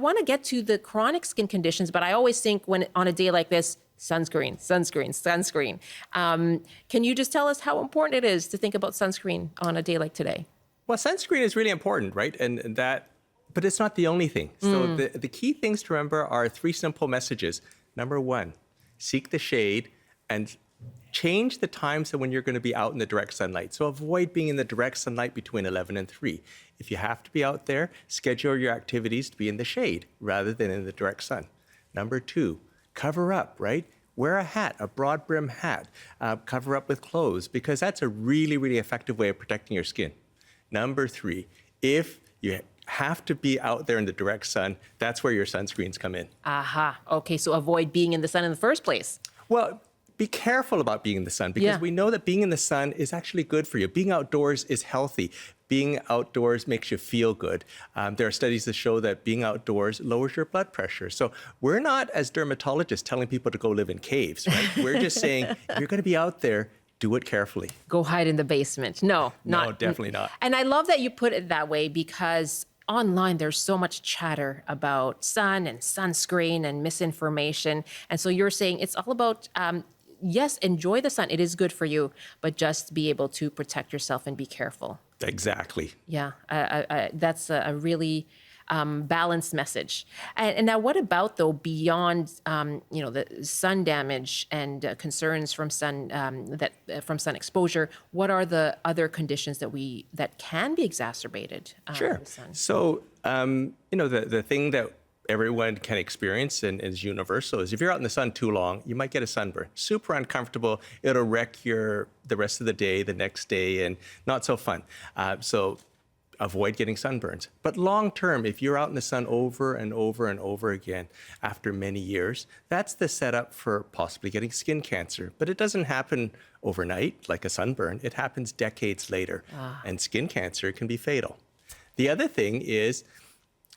want to get to the chronic skin conditions, but I always think when on a day like this, sunscreen, sunscreen, sunscreen. Can you just tell us how important it is to think about sunscreen on a day like today? Well, sunscreen is really important, right? But it's not the only thing. So the key things to remember are 3 simple messages. Number 1, seek the shade and change the times when you're going to be out in the direct sunlight. So avoid being in the direct sunlight between 11 and 3. If you have to be out there, schedule your activities to be in the shade rather than in the direct sun. Number 2, cover up, right? Wear a hat, a broad brim hat. Cover up with clothes, because that's a really, really effective way of protecting your skin. Number 3, if you have to be out there in the direct sun, that's where your sunscreens come in. Aha. Okay, so avoid being in the sun in the first place. Well, be careful about being in the sun, because we know that being in the sun is actually good for you. Being outdoors is healthy. Being outdoors makes you feel good. There are studies that show that being outdoors lowers your blood pressure. So we're not, as dermatologists, telling people to go live in caves, right? We're just saying, if you're going to be out there, do it carefully. Go hide in the basement. No, definitely not. And I love that you put it that way, because online there's so much chatter about sun and sunscreen and misinformation. And so you're saying it's all about, yes, enjoy the sun. It is good for you, but just be able to protect yourself and be careful. Exactly. Yeah, that's a really balanced message. And now, what about though beyond the sun damage and concerns from sun from sun exposure? What are the other conditions that can be exacerbated? Sure. With the sun? So the thing that everyone can experience and is universal is if you're out in the sun too long, you might get a sunburn. Super uncomfortable. It'll wreck the rest of the day, the next day, and not so fun. So avoid getting sunburns. But long term, if you're out in the sun over and over and over again after many years, that's the setup for possibly getting skin cancer. But it doesn't happen overnight like a sunburn. It happens decades later. And skin cancer can be fatal. The other thing is,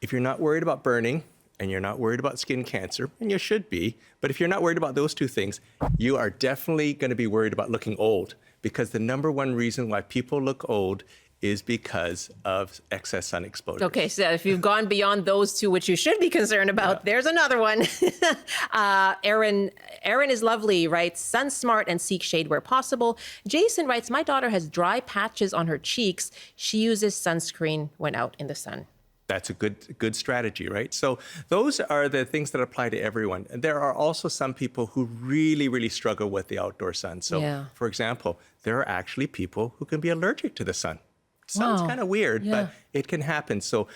if you're not worried about burning and you're not worried about skin cancer, and you should be, but if you're not worried about those 2 things, you are definitely going to be worried about looking old, because the number 1 reason why people look old is because of excess sun exposure. Okay, so if you've gone beyond those 2, which you should be concerned about, there's another one. Erin is lovely, writes, sun smart and seek shade where possible. Jason writes, my daughter has dry patches on her cheeks. She uses sunscreen when out in the sun. That's a good strategy, right? So those are the things that apply to everyone. And there are also some people who really, really struggle with the outdoor sun. So, for example, there are actually people who can be allergic to the sun. Sounds kind of weird, but it can happen. So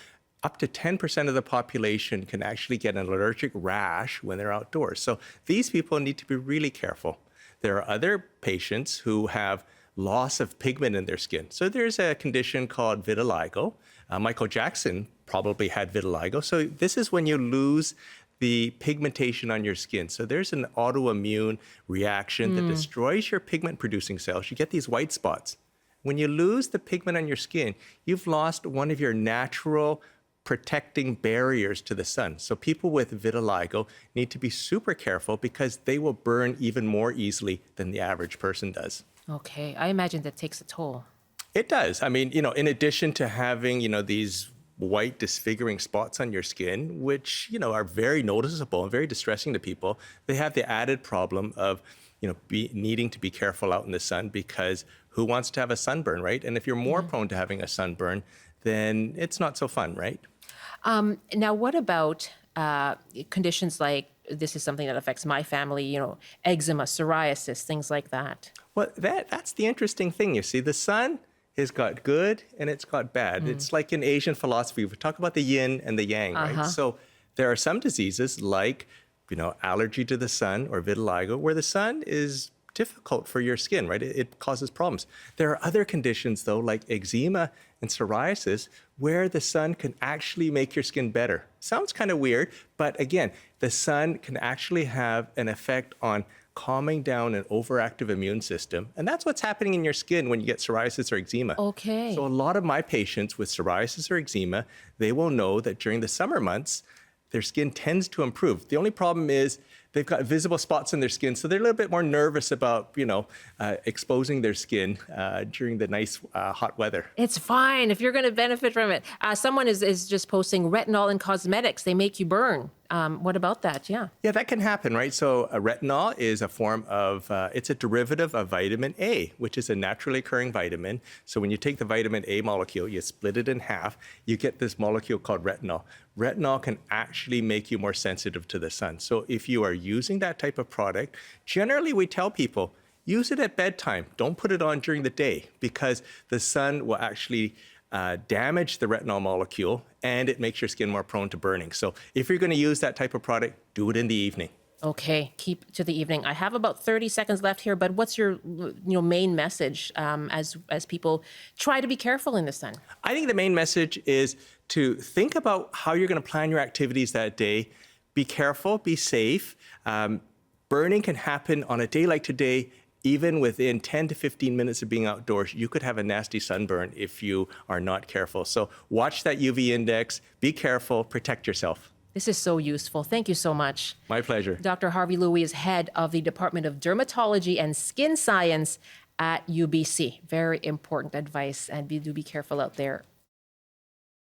up to 10% of the population can actually get an allergic rash when they're outdoors. So these people need to be really careful. There are other patients who have loss of pigment in their skin. So there's a condition called vitiligo. Michael Jackson probably had vitiligo. So this is when you lose the pigmentation on your skin. So there's an autoimmune reaction that destroys your pigment-producing cells. You get these white spots. When you lose the pigment on your skin, you've lost one of your natural protecting barriers to the sun. So people with vitiligo need to be super careful, because they will burn even more easily than the average person does. Okay, I imagine that takes a toll. It does. I mean, in addition to having, these white disfiguring spots on your skin, which, are very noticeable and very distressing to people, they have the added problem of, needing to be careful out in the sun, because who wants to have a sunburn, right? And if you're more prone to having a sunburn, then it's not so fun, right? Now, what about conditions like, this is something that affects my family, eczema, psoriasis, things like that? Well, that's the interesting thing. You see, the sun has got good and it's got bad. It's like in Asian philosophy, we talk about the yin and the yang, right? So there are some diseases like, allergy to the sun or vitiligo, where the sun is difficult for your skin, right? It causes problems. There are other conditions, though, like eczema and psoriasis, where the sun can actually make your skin better. Sounds kind of weird, but again, the sun can actually have an effect on calming down an overactive immune system. And that's what's happening in your skin when you get psoriasis or eczema. Okay. So a lot of my patients with psoriasis or eczema, they will know that during the summer months, their skin tends to improve. The only problem is they've got visible spots in their skin, so they're a little bit more nervous about, exposing their skin during the nice hot weather. It's fine if you're going to benefit from it. Someone is just posting retinol in cosmetics. They make you burn. What about that? Yeah. Yeah, that can happen, right? So retinol is a form of, it's a derivative of vitamin A, which is a naturally occurring vitamin. So when you take the vitamin A molecule, you split it in half, you get this molecule called retinol. Retinol can actually make you more sensitive to the sun. So if you are using that type of product, generally we tell people, use it at bedtime. Don't put it on during the day because the sun will actually damage the retinol molecule and it makes your skin more prone to burning. So if you're going to use that type of product, do it in the evening. Okay, keep to the evening. I have about 30 seconds left here, but what's your main message as people try to be careful in the sun? I think the main message is to think about how you're going to plan your activities that day. Be careful, be safe. Burning can happen on a day like today. Even within 10 to 15 minutes of being outdoors, you could have a nasty sunburn if you are not careful. So watch that UV index, be careful, protect yourself. This is so useful. Thank you so much. My pleasure. Dr. Harvey Lui is head of the Department of Dermatology and Skin Science at UBC. Very important advice, and do be careful out there.